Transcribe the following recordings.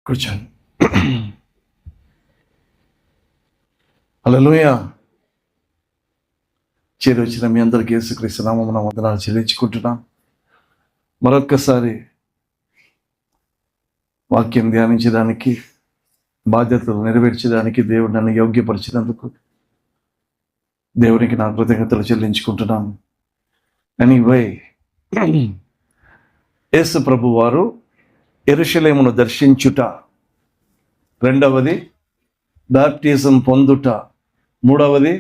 కూర్చోండి. హల్లెలూయా. చేరి వచ్చిన మీ అందరికీ యేసుక్రీస్తు నామమున వందనాలు చెల్లించుకుంటున్నాను. మరొక్కసారి వాక్యం ధ్యానించడానికి, బాధ్యతలు నెరవేర్చడానికి దేవుడు నన్ను యోగ్యపరిచినందుకు దేవునికి నా కృతజ్ఞతలు చెల్లించుకుంటున్నాను. ఎనీవే, యేసు ప్రభు వారు యెరూషలేమును దర్శించుట, రెండవది బాప్టిజం పొందుట, మూడవది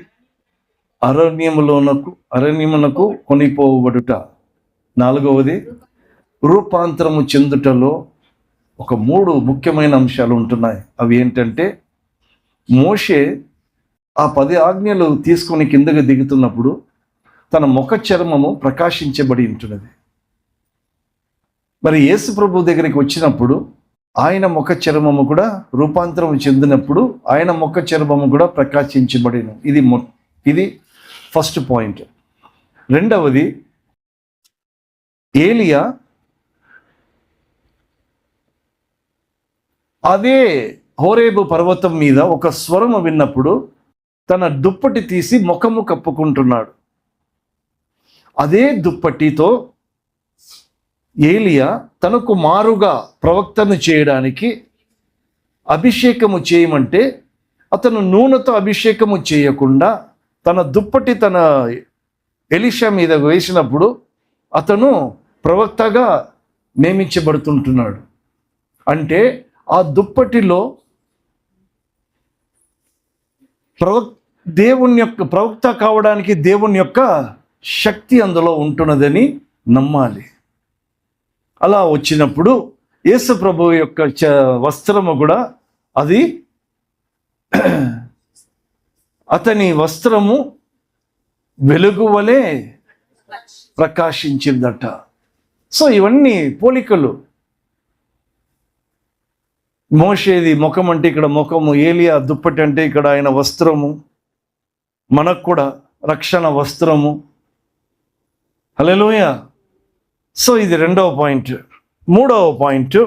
అరణ్యమునకు కొనిపోబడుట, నాలుగవది రూపాంతరము చెందుటలో ఒక 3 ముఖ్యమైన అంశాలు ఉంటున్నాయి. అవి ఏంటంటే, మోషే ఆ 10 ఆజ్ఞలు తీసుకొని కిందకి దిగుతున్నప్పుడు తన ముఖ చర్మము ప్రకాశించబడి ఉంటున్నది. మరి యేసు ప్రభు దగ్గరికి వచ్చినప్పుడు ఆయన ముఖ చర్మము కూడా రూపాంతరం చెందినప్పుడు ఆయన ముఖ చర్మము కూడా ప్రకాశించబడిన. ఇది ఫస్ట్ పాయింట్. రెండవది, ఏలియా అదే హోరేబు పర్వతం మీద ఒక స్వరము విన్నప్పుడు తన దుప్పటి తీసి ముఖము కప్పుకుంటున్నాడు. అదే దుప్పటితో ఏలియా తనకు మారుగా ప్రవక్తను చేయడానికి అభిషేకము చేయమంటే అతను నూనెతో అభిషేకము చేయకుండా తన దుప్పటి తన ఎలీషా మీద వేసినప్పుడు అతను ప్రవక్తగా నియమించబడుతుంటున్నాడు. అంటే ఆ దుప్పటిలో దేవుని యొక్క ప్రవక్త కావడానికి దేవుని యొక్క శక్తి అందులో ఉంటున్నదని నమ్మాలి. అలా వచ్చినప్పుడు యేసు ప్రభు యొక్క వస్త్రము కూడా అది అతని వస్త్రము వెలుగు వలె ప్రకాశించిందట. సో ఇవన్నీ పోలికలు. మోషేది ముఖం అంటే ఇక్కడ ముఖము, ఏలియా దుప్పటి అంటే ఇక్కడ ఆయన వస్త్రము, మనకు కూడా రక్షణ వస్త్రము. హల్లెలూయా. సో ఇది రెండవ పాయింట్. మూడవ పాయింట్,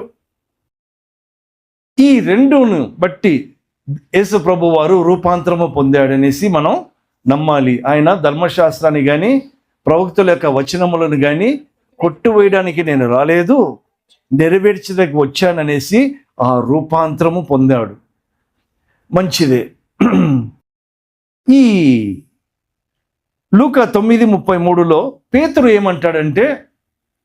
ఈ రెండును బట్టి యేసు ప్రభు వారు రూపాంతరము పొందాడనేసి మనం నమ్మాలి. ఆయన ధర్మశాస్త్రాన్ని కానీ ప్రవక్తుల యొక్క వచనములను కానీ కొట్టువేయడానికి నేను రాలేదు, నెరవేర్చడానికి వచ్చాననేసి ఆ రూపాంతరము పొందాడు. మంచిదే. ఈ లూకా 9:33లో పేతురు ఏమంటాడంటే,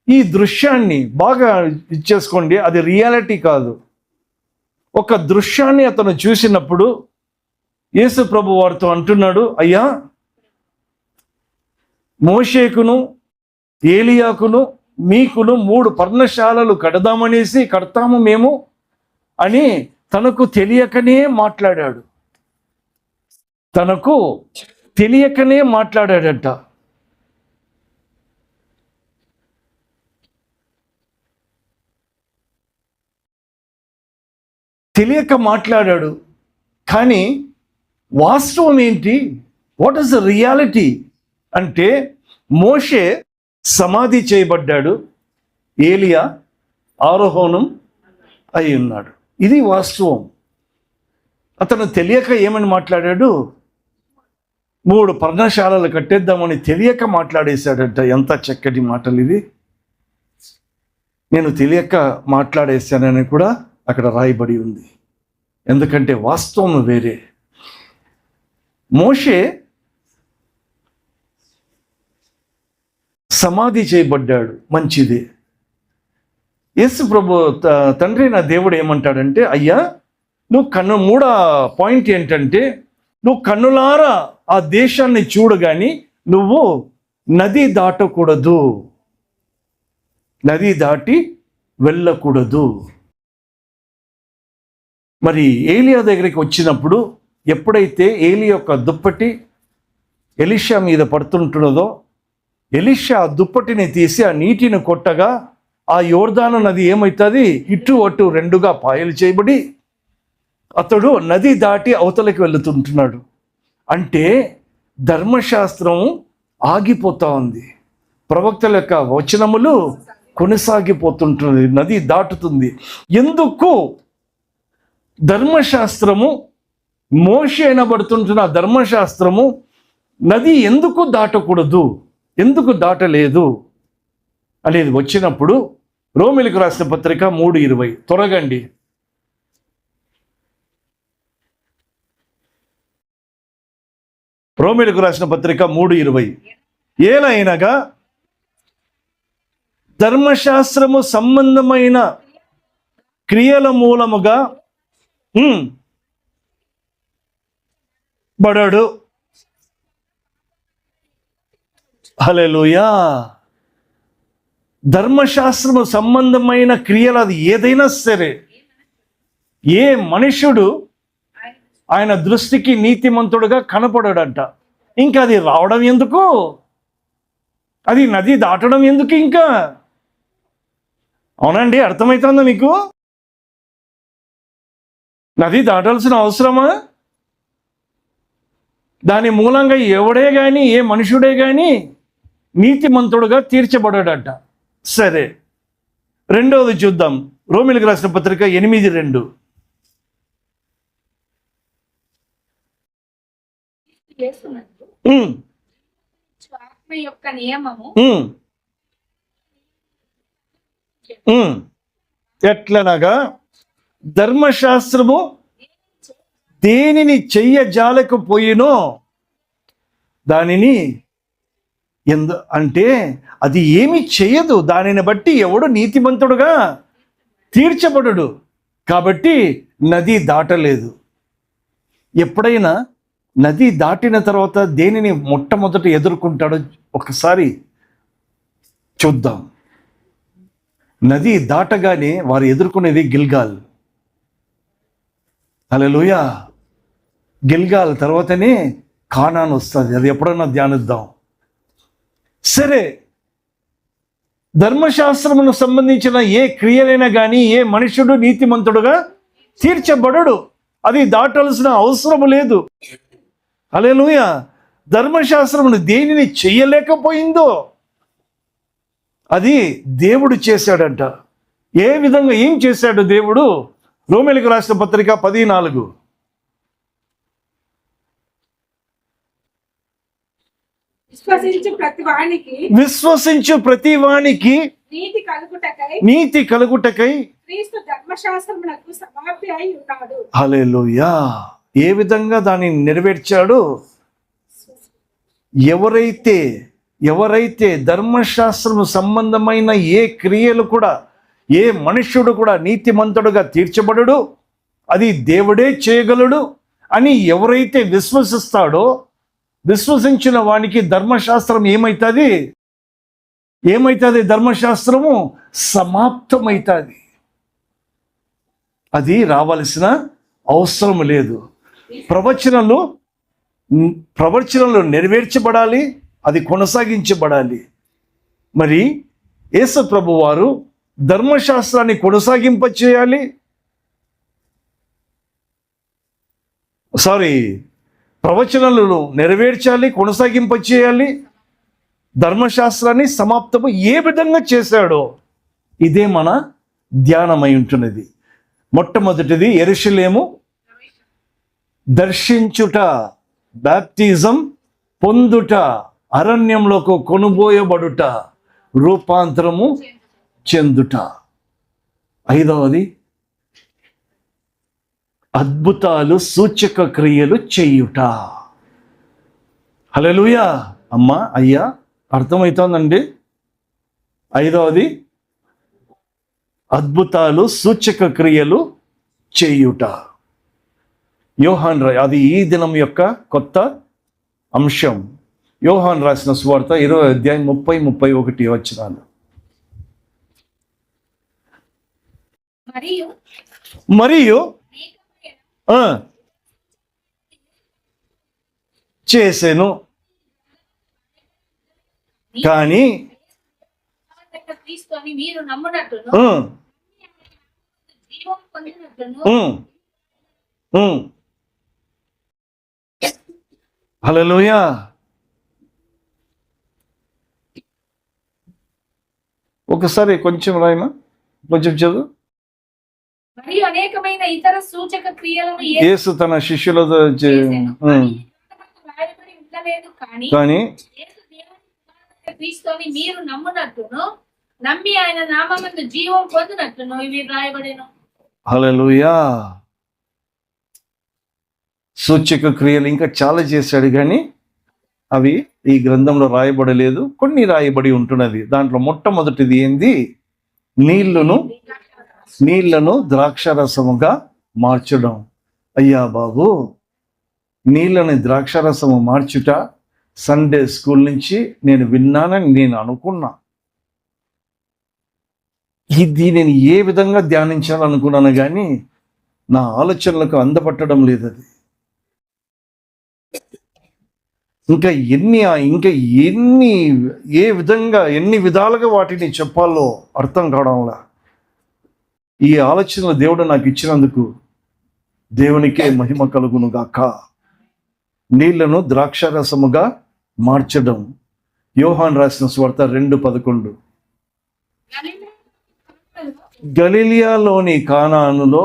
ఈ దృశ్యాన్ని బాగా ఇచ్చేసుకోండి, అది రియాలిటీ కాదు. ఒక దృశ్యాన్ని అతను చూసినప్పుడు యేసు ప్రభు వారితో అంటున్నాడు, అయ్యా, మోషేకును ఏలియాకును మీకును 3 పర్ణశాలలు కడతాము మేము అని తనకు తెలియకనే మాట్లాడాడు. తనకు తెలియకనే మాట్లాడాడట. తెలియక మాట్లాడాడు. కానీ వాస్తవం ఏంటి? వాట్ ఈస్ ద రియాలిటీ అంటే, మోషే సమాధి చేయబడ్డాడు, ఏలియా ఆరోహణం అయి ఉన్నాడు. ఇది వాస్తవం. అతను తెలియక ఏమని మాట్లాడాడు? 3 పర్ణశాలలు కట్టేద్దామని తెలియక మాట్లాడేశాడట. ఎంత చక్కటి మాటలు ఇది. నేను తెలియక మాట్లాడేశానని కూడా అక్కడ రాయబడి ఉంది. ఎందుకంటే వాస్తవం వేరే. మోషే సమాధి చేయబడ్డాడు, మంచిది. యేసు ప్రభు తండ్రి నా దేవుడు ఏమంటాడంటే, అయ్యా, నువ్వు మూడో పాయింట్ ఏంటంటే, నువ్వు కన్నులారా ఆ దేశాన్ని చూడగాని నువ్వు నది దాటకూడదు, నది దాటి వెళ్ళకూడదు. మరి ఏలియా దగ్గరికి వచ్చినప్పుడు ఎప్పుడైతే ఏలియా యొక్క దుప్పటి ఎలీషా మీద పడుతుంటున్నదో, ఎలీషా దుప్పటిని తీసి ఆ నీటిని కొట్టగా ఆ యోర్దాను నది ఏమవుతుంది? ఇటు అటు 2గా పాయలు చేయబడి అతడు నది దాటి అవతలకి వెళుతుంటున్నాడు. అంటే ధర్మశాస్త్రం ఆగిపోతా ఉంది, ప్రవక్తల యొక్క వచనములు కొనసాగిపోతుంటున్నది, నది దాటుతుంది. ఎందుకు ధర్మశాస్త్రము, మోషే అనబడుతుంటున్న ధర్మశాస్త్రము నది ఎందుకు దాటకూడదు, ఎందుకు దాటలేదు అనేది వచ్చినప్పుడు రోమిలకు రాసిన పత్రిక 3:20 త్వరగండి. రోమిలకు రాసిన పత్రిక 3:20 ఏలైనగా ధర్మశాస్త్రము సంబంధమైన క్రియల మూలముగా బడడు. హల్లెలూయా. ధర్మశాస్త్రము సంబంధమైన క్రియలు అది ఏదైనా సరే, ఏ మనుషుడు ఆయన దృష్టికి నీతిమంతుడుగా కనపడాడంట. ఇంకా అది రావడం ఎందుకు, అది నది దాటడం ఎందుకు ఇంకా? అవునండి, అర్థమవుతుందా మీకు? నది దాటాల్సిన అవసరమా? దాని మూలంగా ఎవడే కానీ, ఏ మనుషుడే కానీ నీతిమంతుడుగా తీర్చబడాడంట. సరే, రెండవది చూద్దాం. రోమిలకు రాసిన పత్రిక 8:2 ఎట్లనగా ధర్మశాస్త్రము దేనిని చెయ్యజాలకపోయినో దానిని అంటే అది ఏమి చేయదు, దానిని బట్టి ఎవడు నీతిమంతుడుగా తీర్చబడడు. కాబట్టి నది దాటలేదు. ఎప్పుడైనా నది దాటిన తర్వాత దేనిని మొట్టమొదట ఎదుర్కొంటాడో ఒకసారి చూద్దాం. నది దాటగానే వారు ఎదుర్కొనేది గిల్గాల్. హల్లెలూయా. గిల్గాల్ తర్వాతనే కానాన్ వస్తుంది. అది ఎప్పుడన్నా ధ్యానిద్దాం. సరే, ధర్మశాస్త్రమును సంబంధించిన ఏ క్రియలైనా కానీ ఏ మనుషుడు నీతిమంతుడుగా తీర్చబడడు. అది దాటాల్సిన అవసరం లేదు. హల్లెలూయా. ధర్మశాస్త్రమును దేనిని చెయ్యలేకపోయిందో అది దేవుడు చేశాడంట. ఏ విధంగా ఏం చేశాడు దేవుడు? రోమీయులకు రాసిన పత్రిక 10:4 విశ్వసించు ప్రతి వానికి నీతి కలుగుటకై హల్లెలూయా. ఏ విధంగా దాన్ని నెరవేర్చాడు? ఎవరైతే ధర్మశాస్త్రము సంబంధమైన ఏ క్రియలు కూడా, ఏ మనుష్యుడు కూడా నీతిమంతుడుగా తీర్చబడడు, అది దేవుడే చేయగలడు అని ఎవరైతే విశ్వసిస్తాడో, విశ్వసించిన వానికి ధర్మశాస్త్రం ఏమవుతుంది? ధర్మశాస్త్రము సమాప్తమవుతుంది. అది రావాల్సిన అవసరం లేదు. ప్రవచనలు నెరవేర్చబడాలి, అది కొనసాగించబడాలి. మరి యేసు ప్రభు వారు ధర్మశాస్త్రాన్ని కొనసాగింపచేయాలి. ప్రవచనాలను నెరవేర్చాలి, కొనసాగింపచేయాలి. ధర్మశాస్త్రాన్ని సమాప్తము ఏ విధంగా చేశాడో ఇదే మన ధ్యానమై ఉంటున్నది. మొట్టమొదటిది యెరూషలేము దర్శించుట, బాప్టిజం పొందుట, అరణ్యంలోకి కొనుబోయబడుట, రూపాంతరము చెందుట. ఐదవది అద్భుతాలు, సూచక క్రియలు చేయుట. హల్లెలూయా. అమ్మా, అయ్యా, అర్థమవుతోందండి? ఐదవది అద్భుతాలు, సూచక క్రియలు చేయుట. యోహాన్ అది ఈ దినం యొక్క కొత్త అంశం. యోహాన్ రాసిన సువార్త 20:30-31 వచనాలు. మరియు చేసెను, కానీ హల్లెలూయా. ఒకసారి కొంచెం రాయమా, కొంచెం చదువు. మరియు అనేకమైన ఇతర సూచక క్రియలను యేసు తన శిష్యులతో చేసెను. కానీ ఈ గ్రంథమందు రాయబడి ఉండలేదు కానీ కానీ యేసు దేవుని కుమారుడైన క్రీస్తు అని మీరు నమ్మునట్లును నమ్మి ఆయన నామమందు జీవం పొందినట్లును ఇవి రాయబడెను. హల్లెలూయా. సూచక క్రియలు ఇంకా చాలా చేశాడు కానీ అవి ఈ గ్రంథంలో రాయబడలేదు. కొన్ని రాయబడి ఉంటున్నది. దాంట్లో మొట్టమొదటిది ఏంది? నీళ్లను ద్రాక్షరసముగా మార్చడం. అయ్యా బాబు, నీళ్ళని ద్రాక్షరసము మార్చుట సండే స్కూల్ నుంచి నేను విన్నానని నేను అనుకున్నా. దీనిని ఏ విధంగా ధ్యానించాలనుకున్నాను కానీ నా ఆలోచనలకు అందపట్టడం లేదు. అది ఇంకా ఎన్ని విధాలుగా వాటిని చెప్పాలో అర్థం కావడంలా. ఈ ఆలోచనలు దేవుడు నాకు ఇచ్చినందుకు దేవునికే మహిమ కలుగును గాక. నీళ్లను ద్రాక్షరసముగా మార్చడం. యోహాన్ రాసిన సువార్త 2:11. గలిలియాలోని కానానులో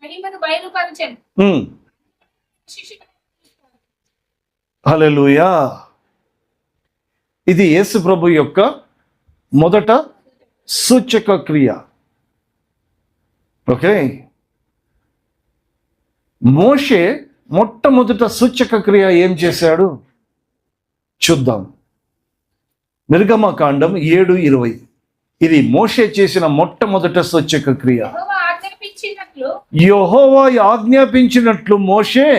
మహిమను బయలుపరచెను. హల్లెలూయా. ఇది యేసు ప్రభు యొక్క మొదట సూచక క్రియ. ఓకే, మోషే మొట్టమొదట సూచక క్రియ ఏం చేశాడు చూద్దాం. నిర్గమకాండం 7:20. ఇది మోషే చేసిన మొట్టమొదట సూచక క్రియ. యెహోవా ఆజ్ఞాపించినట్లు మోషే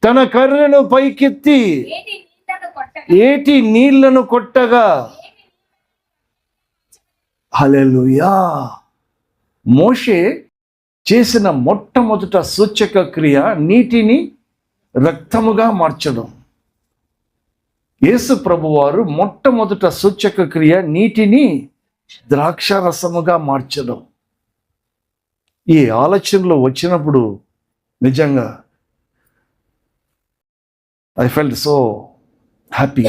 తన కర్రెను పైకెత్తి ఏటి నీళ్లను కొట్టగా. హల్లెలూయా. మోషే చేసిన మొట్టమొదట సూచక క్రియ నీటిని రక్తముగా మార్చడం. యేసు ప్రభువారు మొట్టమొదట సూచక క్రియ నీటిని ద్రాక్షరసముగా మార్చడం. ఈ ఆలోచనలు వచ్చినప్పుడు నిజంగా ఐ ఫెల్ట్ సో హ్యాపీ.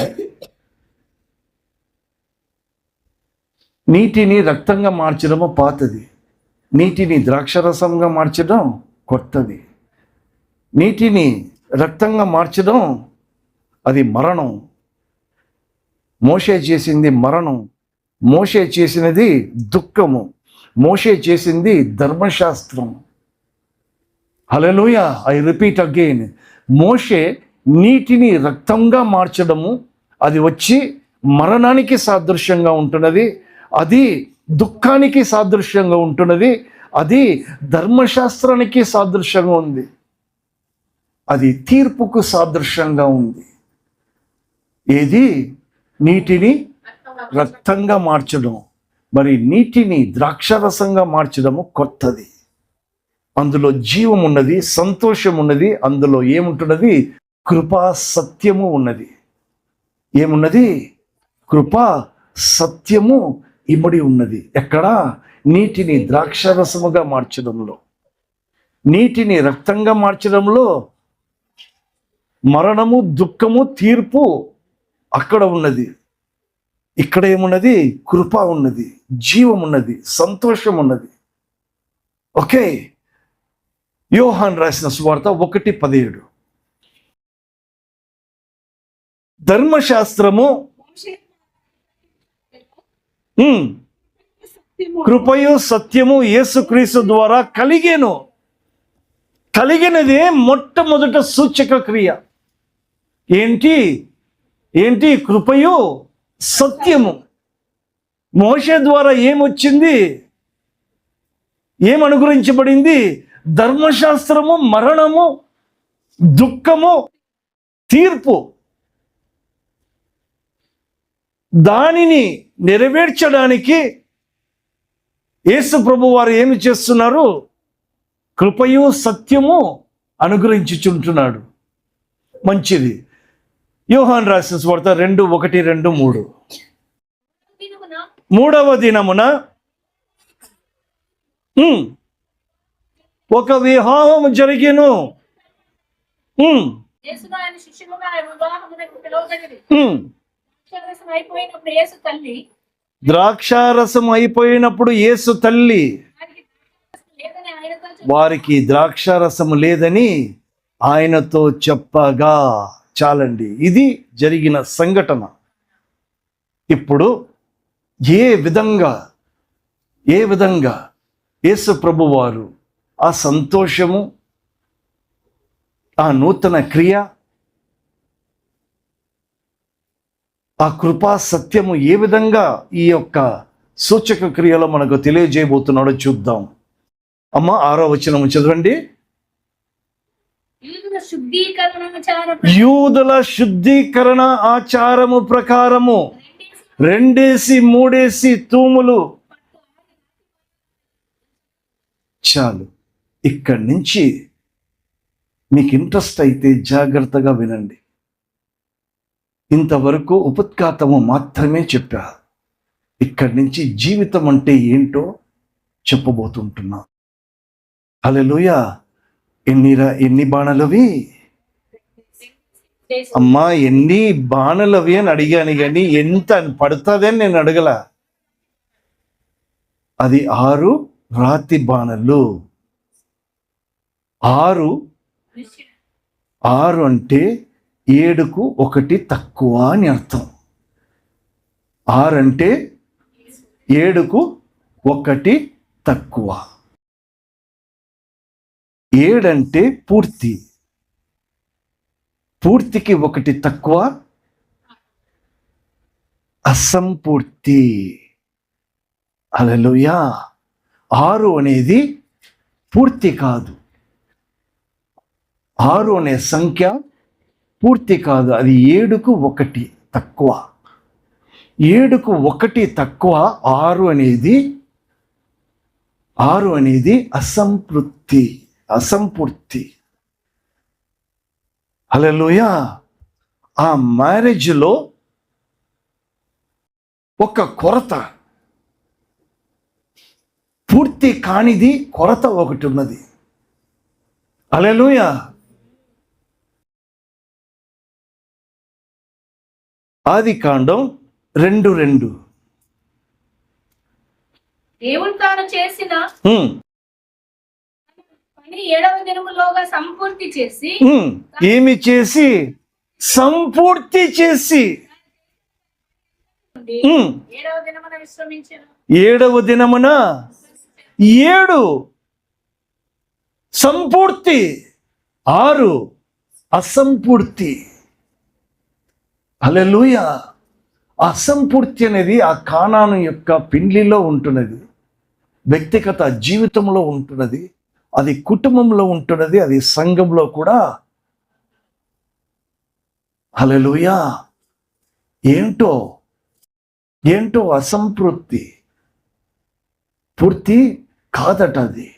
నీటిని రక్తంగా మార్చడము పాతది, నీటిని ద్రాక్షరసంగా మార్చడం కొత్తది. నీటిని రక్తంగా మార్చడం అది మరణం. మోషే చేసింది మరణం, మోషే చేసినది దుఃఖము, మోషే చేసింది ధర్మశాస్త్రం. హల్లెలూయా. I repeat again. మోషే నీటిని రక్తంగా మార్చడము అది వచ్చి మరణానికి సాదృశ్యంగా ఉంటున్నది, అది దుఃఖానికి సాదృశ్యంగా ఉంటున్నది, అది ధర్మశాస్త్రానికి సాదృశ్యంగా ఉంది, అది తీర్పుకు సాదృశ్యంగా ఉంది. ఏది? నీటిని రక్తంగా మార్చడం. మరి నీటిని ద్రాక్షరసంగా మార్చడము కొత్తది. అందులో జీవం ఉన్నది, సంతోషం ఉన్నది, అందులో ఏముంటున్నది? కృపా సత్యము ఉన్నది. ఏమున్నది? కృపా సత్యము ఇమిడి ఉన్నది. ఎక్కడా? నీటిని ద్రాక్షరసముగా మార్చడంలో. నీటిని రక్తంగా మార్చడంలో మరణము, దుఃఖము, తీర్పు అక్కడ ఉన్నది. ఇక్కడ ఏమున్నది? కృప ఉన్నది, జీవం ఉన్నది, సంతోషం ఉన్నది. ఓకే. యోహాన్ రాసిన సువార్త 1:17. ధర్మశాస్త్రము కృపయు సత్యము యేసుక్రీస్తు ద్వారా కలిగినదే మొట్టమొదట సూచక క్రియ. ఏంటి? కృపయు సత్యము. మోషే ద్వారా ఏమొచ్చింది? ఏం అనుగ్రహించబడింది? ధర్మశాస్త్రము, మరణము, దుఃఖము, తీర్పు. దానిని నెరవేర్చడానికి యేసు ప్రభు వారు ఏమి చేస్తున్నారు? కృపయు సత్యము అనుగ్రహించుచుంటున్నాడు. మంచిది. యోహాన్ రాసిన సువార్త 2:1-2-3. మూడవ దినమున ఒక వివాహము జరిగెను. యేసును ఆయన శిష్యులుగా వివాహమునకు పిలువబడిరి. ఉమ్. ద్రాక్షారసం అయిపోయినప్పుడు యేసు తల్లి ద్రాక్షారసం అయిపోయినప్పుడు యేసు తల్లి వారికి ద్రాక్షారసం లేదని ఆయనతో వారికి ద్రాక్షారసం లేదని ఆయనతో చెప్పగా, చాలండి, ఇది జరిగిన సంఘటన. ఇప్పుడు ఏ విధంగా యేసు ప్రభువారు ఆ సంతోషము, ఆ నూతన క్రియ, ఆ కృపా సత్యము ఏ విధంగా ఈ యొక్క సూచక క్రియలో మనకు తెలియజేయబోతున్నాడో చూద్దాం. అమ్మ 6వ వచనము చదవండి. యూదుల శుద్ధీకరణ ఆచారము ప్రకారము 2-3 తూములు. చాలు, ఇక్కడి నుంచి మీకు ఇంట్రెస్ట్ అయితే జాగ్రత్తగా వినండి. ఇంతవరకు ఉపద్ఘాతము మాత్రమే చెప్పా. ఇక్కడి నుంచి జీవితం అంటే ఏంటో చెప్పబోతుంటున్నా. హల్లెలూయా. ఎన్ని బాణలవి అమ్మా, ఎన్ని బాణలవి అని అడిగాను, కానీ ఎంత పడుతుందని నేను అడగల. అది 6 రాతి బాణలు. 6 అంటే 7కు 1 తక్కువ అని అర్థం. 6 అంటే 7కు 1 తక్కువ. 7 అంటే పూర్తి. పూర్తికి 1 తక్కువ అసంపూర్తి. హల్లెలూయా. 6 అనేది పూర్తి కాదు. 6 అనే సంఖ్య పూర్తి కాదు, అది 7కు 1 తక్కువ. 7కు 1 తక్కువ. 6 అనేది అసంపూర్తి. హల్లెలూయా. ఆ మ్యారేజ్లో ఒక కొరత, పూర్తి కానిది కొరత ఒకటి ఉన్నది. హల్లెలూయా. ఆదికాండం 2:2. దేవుడు తాను చేసిన పని 7వ దినములోగా సంపూర్తి చేసి ఏమి చేసి? సంపూర్తి చేసి 7వ దినమున విశ్రమించెను. 7వ దినమున 7 సంపూర్తి, 6 అసంపూర్తి. హల్లెలూయా. అసంపూర్తి అనేది ఆ కానాను యొక్క పెండ్లిలో ఉంటున్నది, వ్యక్తిగత జీవితంలో ఉంటున్నది, అది కుటుంబంలో ఉంటున్నది, అది సంఘంలో కూడా. హల్లెలూయా. ఏంటో అసంపూర్తి, పూర్తి కాదట అది.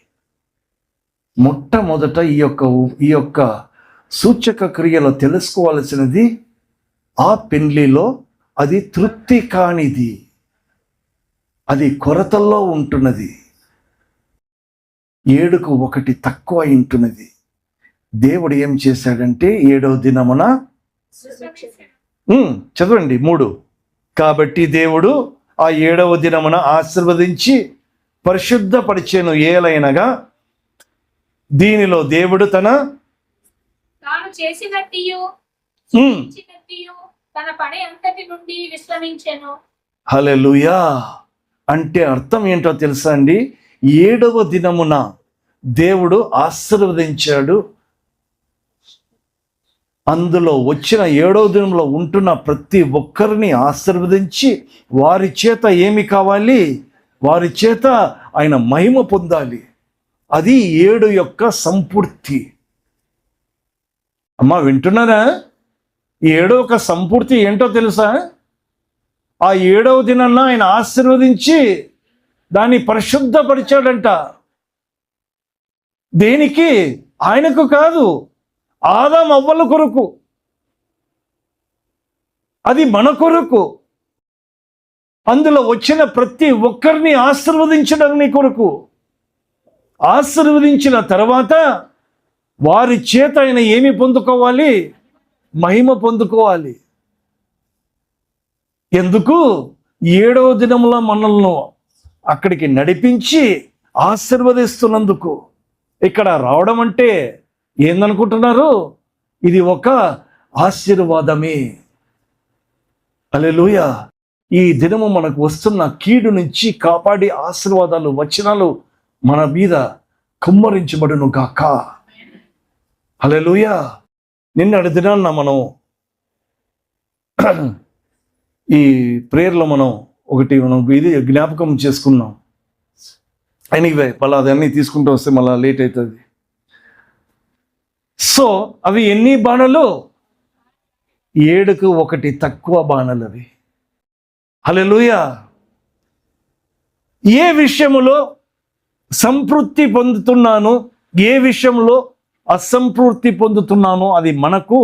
మొట్టమొదట ఈ యొక్క సూచక క్రియలో తెలుసుకోవాల్సినది, ఆ పెండ్లిలో అది తృప్తి కానిది, అది కొరతల్లో ఉంటున్నది, 7కు 1 తక్కువ ఉంటున్నది. దేవుడు ఏం చేశాడంటే 7వ దినమున చదవండి 3. కాబట్టి దేవుడు ఆ 7వ దినమున ఆశీర్వదించి పరిశుద్ధపరిచెను. ఏలైనగా దీనిలో దేవుడు తాను చేసినట్టు తన పని అంతటి నుండి విశ్రమించెను. హల్లెలూయా. అంటే అర్థం ఏంటో తెలుసా అండి? 7వ దినమున దేవుడు ఆశీర్వదించాడు. అందులో వచ్చిన 7వ దినంలో ఉంటున్న ప్రతి ఒక్కరిని ఆశీర్వదించి వారి చేత ఏమి కావాలి? వారి చేత ఆయన మహిమ పొందాలి. అది 7 యొక్క సంపూర్తి. అమ్మా వింటున్నారా? 7 యొక్క సంపూర్తి ఏంటో తెలుసా? ఆ 7వ దినాన్న ఆయన ఆశీర్వదించి దాన్ని పరిశుద్ధపరిచాడంట. దేనికి? ఆయనకు కాదు, ఆదాము అవ్వల కొరకు. అది మన కొరకు. అందులో వచ్చిన ప్రతి ఒక్కరిని ఆశీర్వదించడం నీ కొరకు. ఆశీర్వదించిన తర్వాత వారి చేత ఆయన ఏమి పొందుకోవాలి? మహిమ పొందుకోవాలి. ఎందుకు? 7వ దినములో మనల్ని అక్కడికి నడిపించి ఆశీర్వదిస్తున్నందుకు. ఇక్కడ రావడం అంటే ఏందనుకుంటున్నారు? ఇది ఒక ఆశీర్వాదమే. హల్లెలూయా. ఈ దినము మనకు వస్తున్న కీడు నుంచి కాపాడి ఆశీర్వాదాలు, వచనాలు మన మీద కుమ్మరించబడును గాక. హల్లెలూయా. నిన్నటి దినాన్న మనం ఈ ప్రేయర్లో మనం ఇది జ్ఞాపకం చేసుకున్నాం. ఎనీవే మళ్ళీ అదన్నీ తీసుకుంటూ వస్తే మళ్ళీ లేట్ అవుతుంది. సో అవి ఎన్ని బాణలు? 7కు 1 తక్కువ బాణలు అవి. హల్లెలూయా. ఏ విషయములో సంతృప్తి పొందుతున్నాను, ఏ విషయంలో అసంతృప్తి పొందుతున్నానో అది మనకు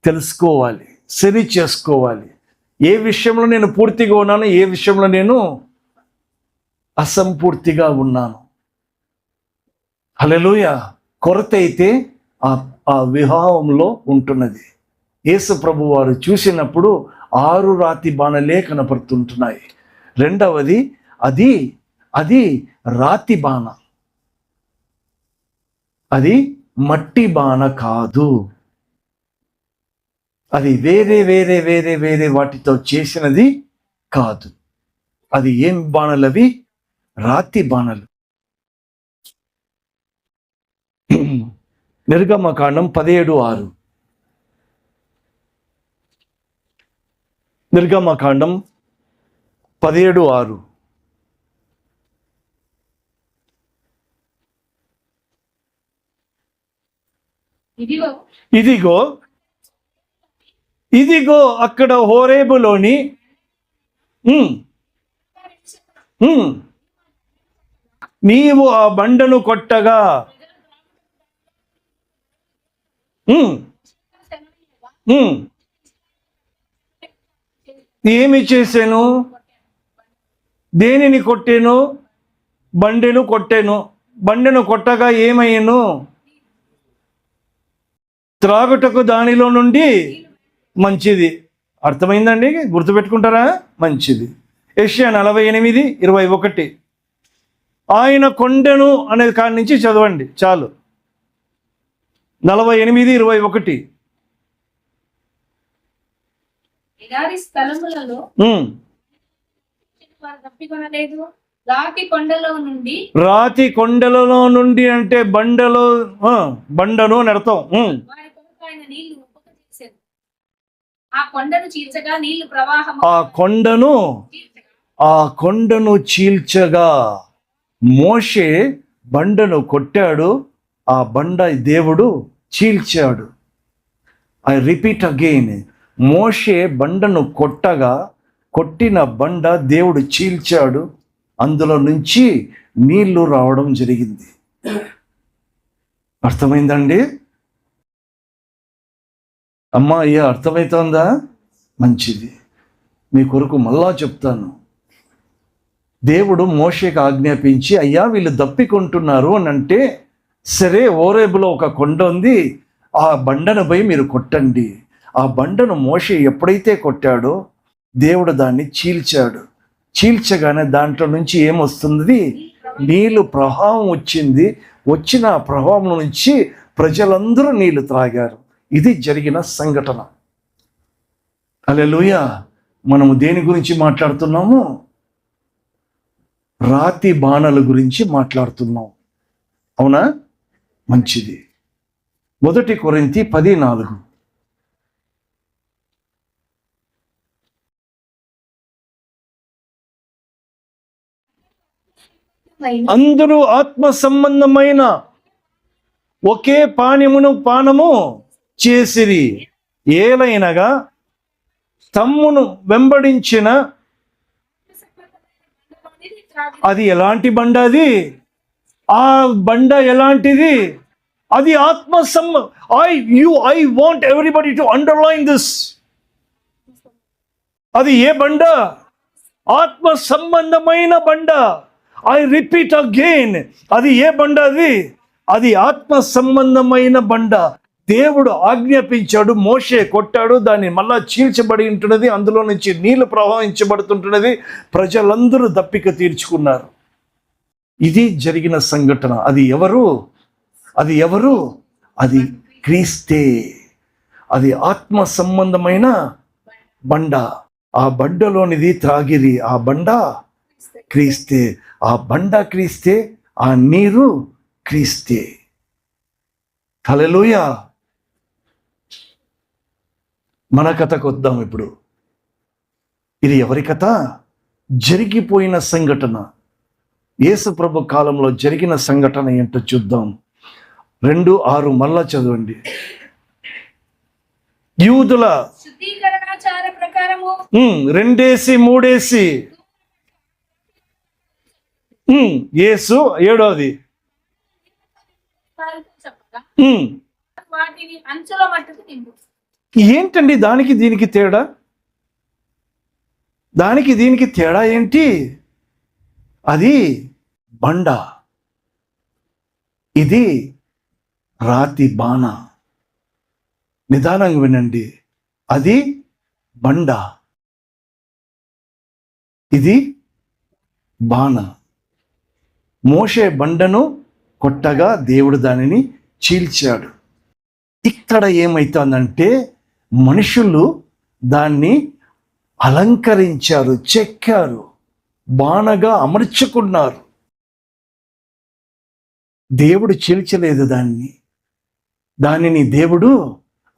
తెలుసుకోవాలి, సరి చేసుకోవాలి. ఏ విషయంలో నేను పూర్తిగా ఉన్నాను, ఏ విషయంలో నేను అసంపూర్తిగా ఉన్నాను. హల్లెలూయా. కొరత అయితే ఆ వివాహంలో ఉంటున్నది. యేసు ప్రభు వారు చూసినప్పుడు 6 రాతి బాణలే కనపడుతుంటున్నాయి. రెండవది అది రాతి బాణ, అది మట్టి బాణ కాదు. అది వేరే వేరే వేరే వేరే వాటితో చేసినది కాదు. అది ఏం బాణలు? అవి రాతి బాణలు. నిర్గమకాండం 17:6. నిర్గమకాండం 17:6. ఇదిగో అక్కడ హోరేబులోని నీవు ఆ బండను కొట్టగా ఏమి చేశాను? దేనిని కొట్టాను? బండెను కొట్టాను. బండెను కొట్టగా ఏమయ్యాను? త్రాగుటకు దానిలో నుండి మంచిది. అర్థమైందండి? గుర్తుపెట్టుకుంటారా? మంచిది. యెషయా 48:21. ఆయన కొండెను అనే కాడి నుంచి చదవండి చాలు. 48:21. ఎడారి స్థలములలో తప్పికొనలేదు. రాతి కొండలలో నుండి అంటే బండను అని అర్థం. ఆ కొండను చీల్చగా మోషే బండను కొట్టాడు. ఆ బండ దేవుడు చీల్చాడు. I repeat again. మోషే బండను కొట్టిన బండ దేవుడు చీల్చాడు. అందులో నుంచి నీళ్లు రావడం జరిగింది. అర్థమైందండి? అమ్మా అయ్యా, అర్థమవుతోందా? మంచిది. మీ కొరకు మళ్ళా చెప్తాను. దేవుడు మోషేకి ఆజ్ఞాపించి, అయ్యా వీళ్ళు దప్పికొంటున్నారు అని అంటే, సరే హోరేబులో ఒక కొండ ఉంది, ఆ బండను పోయి మీరు కొట్టండి. ఆ బండను మోషే ఎప్పుడైతే కొట్టాడో దేవుడు దాన్ని చీల్చాడు. చీల్చగానే దాంట్లో నుంచి ఏమొస్తుంది? నీళ్ళు ప్రవాహం వచ్చింది. వచ్చిన ఆ ప్రవాహం నుంచి ప్రజలందరూ నీళ్లు త్రాగారు. ఇది జరిగిన సంఘటన. హల్లెలూయా. మనము దేని గురించి మాట్లాడుతున్నాము? రాతి బాణల గురించి మాట్లాడుతున్నాం. అవునా? మంచిది. 1 కొరింథీ 10:4. అందరూ ఆత్మ సంబంధమైన ఒకే పానము చేసిరి. ఏలైనగా తమ్మును వెంబడించిన అది ఎలాంటి బండ? ఆ బండ ఎలాంటిది? అది ఆత్మ I want everybody to underline this. అది ఏ బండ? ఆత్మ సంబంధమైన బండ. I repeat again. అది ఏ బండ? అది ఆత్మ సంబంధమైన బండ. దేవుడు ఆజ్ఞాపించాడు, మోషే కొట్టాడు, దాన్ని మళ్ళా చీల్చబడి ఉంటున్నది, అందులో నుంచి నీళ్లు ప్రవహించబడుతుంటున్నది, ప్రజలందరూ దప్పిక తీర్చుకున్నారు. ఇది జరిగిన సంఘటన. అది ఎవరు? అది క్రీస్తే. అది ఆత్మ సంబంధమైన బండ. ఆ బండలోనిది త్రాగిరి. ఆ బండ క్రీస్తే. ఆ బండ క్రీస్తే, ఆ నీరు క్రీస్తే. హల్లెలూయా. మన కథకు వద్దాం ఇప్పుడు. ఇది ఎవరి కథ? జరిగిపోయిన సంఘటన. యేసు ప్రభు కాలంలో జరిగిన సంఘటన ఏంటో చూద్దాం. 2:6 మళ్ళా చదవండి. యూదుల శుద్ధీకరణాచార ప్రకారము 2:3 యేసు 7వ చెప్పగా వాటిని అంచుల మట్టుకు నింపు. ఏంటండి దానికి దీనికి తేడా? ఏంటి? అది బండ, ఇది రాతి బాణ. నిదానంగా వినండి. అది బండ, ఇది బాణ. మోషే బండను కొట్టగా దేవుడు దానిని చీల్చాడు. ఇక్కడ ఏమైతుందంటే మనుషులు దాన్ని అలంకరించారు, చెక్కారు, బాణగా అమర్చుకున్నారు. దేవుడు చీల్చలేదు దానిని దేవుడు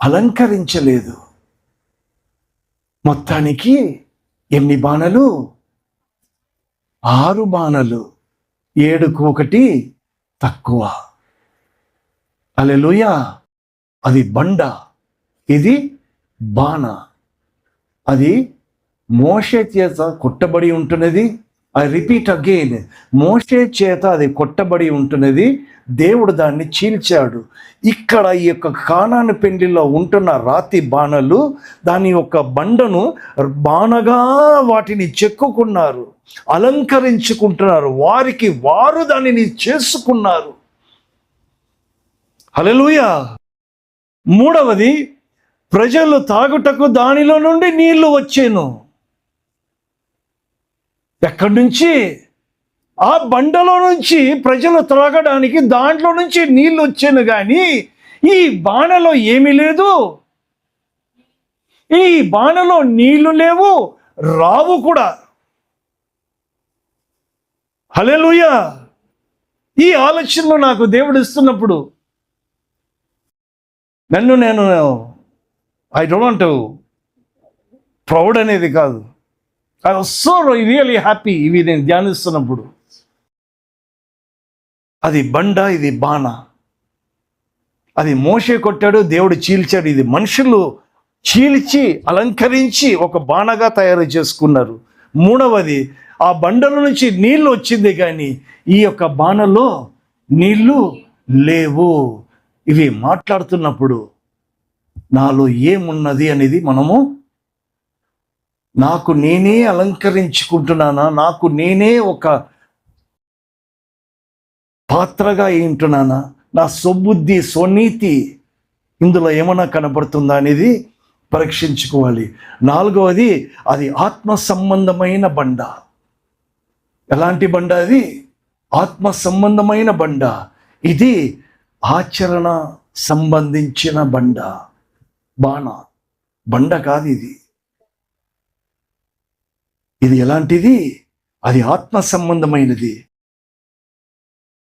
అలంకరించలేదు. మొత్తానికి ఎన్ని బాణలు? 6 బాణలు. 7కు 1 తక్కువ. హల్లెలూయా. అది బండ, ఇది బాణ. అది మోషే చేత కొట్టబడి ఉంటున్నది. ఐ రిపీట్ అగైన్, మోషే చేత అది కొట్టబడి ఉంటున్నది. దేవుడు దాన్ని చీల్చాడు. ఇక్కడ ఈ యొక్క కానాను పెండ్లిలో ఉంటున్న రాతి బాణలు దాని యొక్క బండను బాణగా వాటిని చెక్కుకున్నారు, అలంకరించుకుంటున్నారు, వారికి వారు దానిని చేసుకున్నారు. హల్లెలూయా. 3వది, ప్రజలు తాగుటకు దానిలో నుండి నీళ్లు వచ్చేను. ఎక్కడి నుంచి? ఆ బండలో నుంచి ప్రజలు త్రాగడానికి దాంట్లో నుంచి నీళ్లు వచ్చాను. కానీ ఈ బాణలో ఏమీ లేదు. ఈ బాణలో నీళ్లు లేవు, రావు కూడా. హల్లెలూయా. ఈ ఆలోచనలు నాకు దేవుడు ఇస్తున్నప్పుడు నేను I don't want to proud అనేది కాదు, I was so really happy ఇవి నేను ధ్యానిస్తున్నప్పుడు. అది బండ, ఇది బాణ. అది మోషే కొట్టాడు, దేవుడు చీల్చాడు. ఇది మనుషులు చీల్చి అలంకరించి ఒక బాణగా తయారు చేసుకున్నారు. 3వది, ఆ బండల నుంచి నీళ్లు వచ్చింది కానీ ఈ యొక్క బాణలో నీళ్లు లేవు. ఇవి మాట్లాడుతున్నప్పుడు నాలో ఏమున్నది అనేది మనము, నాకు నేనే అలంకరించుకుంటున్నానా, నాకు నేనే ఒక పాత్రగా ఏంటున్నానా, నా స్వబుద్ధి స్వనీతి ఇందులో ఏమైనా కనపడుతుందా అనేది పరీక్షించుకోవాలి. 4వది, అది ఆత్మ సంబంధమైన బండ. ఎలాంటి బండ అది? ఆత్మ సంబంధమైన బండ. ఇది ఆచరణ సంబంధించిన బండ, బాణ. బండ కాదు ఇది. ఇది ఎలాంటిది? అది ఆత్మ సంబంధమైనది.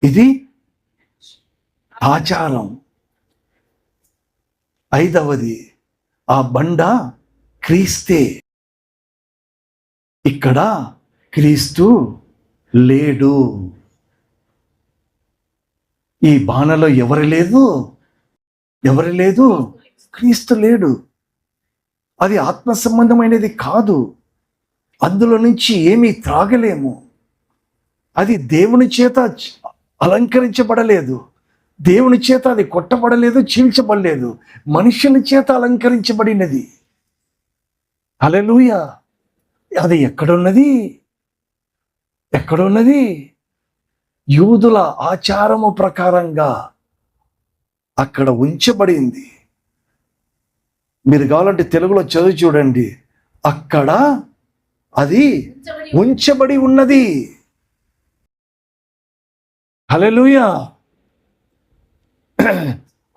ఇది ఆచారం. 5వది, ఆ బండ క్రీస్తే. ఇక్కడ క్రీస్తు లేడు. ఈ బాణలో ఎవరు లేదు? క్రీస్తు లేడు. అది ఆత్మ సంబంధమైనది కాదు. అందులో నుంచి ఏమీ త్రాగలేము. అది దేవుని చేత అలంకరించబడలేదు, దేవుని చేత అది కొట్టబడలేదు, చీల్చబడలేదు, మనుషుల చేత అలంకరించబడినది. హల్లెలూయా. అది ఎక్కడున్నది? యూదుల ఆచారము ప్రకారంగా అక్కడ ఉంచబడింది. మీరు కావాలంటే తెలుగులో చదివి చూడండి. అక్కడ అది ఉంచబడి ఉన్నది. హల్లెలూయా.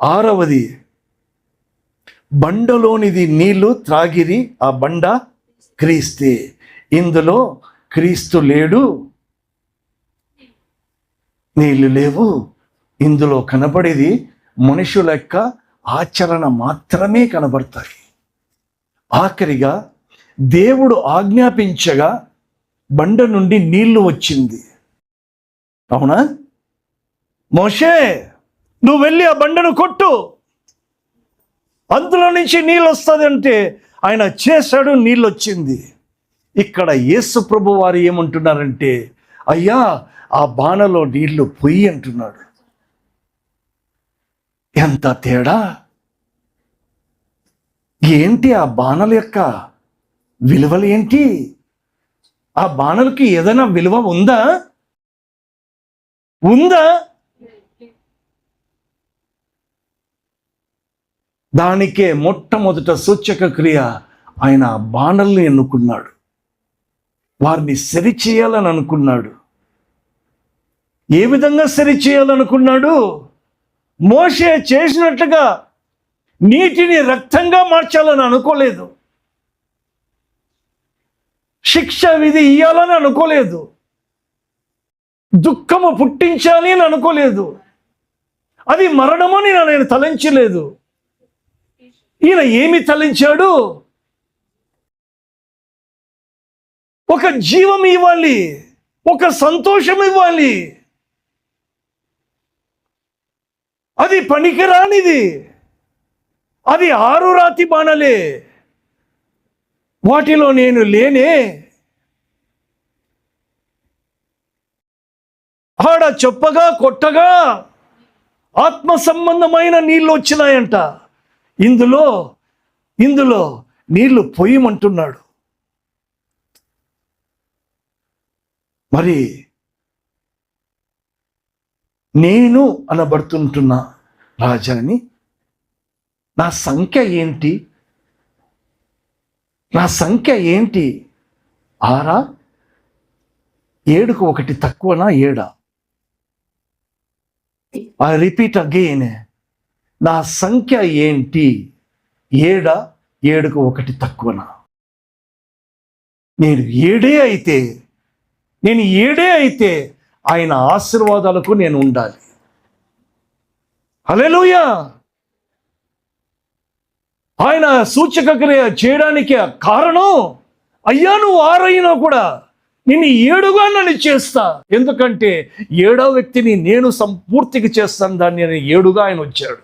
6వది, బండలోనిది నీళ్లు త్రాగిరి, ఆ బండ క్రీస్తే. ఇందులో క్రీస్తు లేడు, నీళ్లు లేవు. ఇందులో కనబడేది మనుషుల యొక్క ఆచరణ మాత్రమే కనబడతాయి. ఆఖరిగా దేవుడు ఆజ్ఞాపించగా బండ నుండి నీళ్లు వచ్చింది. అవునా? మోషే, నువ్వు వెళ్ళి ఆ బండను కొట్టు, అందులో నుంచి నీళ్ళు వస్తుంది అంటే ఆయన చేశాడు, నీళ్ళు వచ్చింది. ఇక్కడ యేసు ప్రభు వారు ఏమంటున్నారంటే, అయ్యా ఆ బాణలో నీళ్లు పొయ్యి అంటున్నాడు. ఎంత తేడా! ఏంటి ఆ బాణల యొక్క విలువలు ఏంటి? ఆ బాణలకి ఏదైనా విలువ ఉందా? దానికే మొట్టమొదట సూచక క్రియ ఆయన ఆ బాణల్ని ఎన్నుకున్నాడు, వారిని సరి చేయాలని అనుకున్నాడు. ఏ విధంగా సరి చేయాలనుకున్నాడు? మోషే చేసినట్లుగా నీటిని రక్తంగా మార్చాలని అనుకోలేదు, శిక్ష విధి ఇయ్యాలని అనుకోలేదు, దుఃఖము పుట్టించాలి అని అనుకోలేదు, అది మరణమని నేను తలంచలేదు. ఈయన ఏమి తలంచాడు? ఒక జీవం ఇవ్వాలి, ఒక సంతోషం ఇవ్వాలి. అది పనికిరానిది, అది 6 రాతి బాణలే, వాటిలో నేను లేనే. ఆడ చెప్పగా కొట్టగా ఆత్మ సంబంధమైన నీళ్ళు వచ్చినాయంట. ఇందులో నీళ్లు పొయ్యమంటున్నాడు. మరి నేను అనబడుతుంటున్న రాజాని, నా సంఖ్య ఏంటి? నా సంఖ్య ఏంటి? 6? 7కు 1 తక్కువనా? 7? ఐ రిపీట్ అగైన్, నా సంఖ్య ఏంటి? 7? 7కు 1 తక్కువనా? నేను ఏడే అయితే ఆయన ఆశీర్వాదాలకు నేను ఉండాలి. హల్లెలూయా. ఆయన సూచక క్రియ చేయడానికి కారణం, అయ్యా నువ్వు 6 అయినా కూడా నేను 7గా నన్ను చేస్తా, ఎందుకంటే 7వ వ్యక్తిని నేను సంపూర్తిగా చేస్తాను దాన్ని అని 7గా ఆయన వచ్చాడు.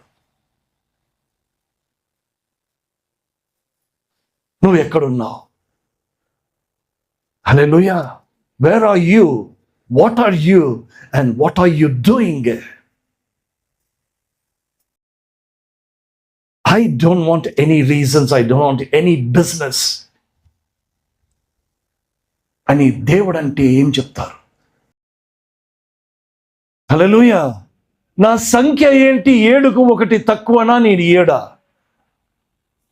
నువ్వు ఎక్కడున్నావు? Hallelujah. Where are you? What are you? And what are you doing? I don't want any reasons, I don't want any business అని దేవుడు అంటే ఏం చెప్తారు? హల్లెలూయా. నా సంఖ్య ఏంటి? 7కు 1 తక్కువనా? నేను 7.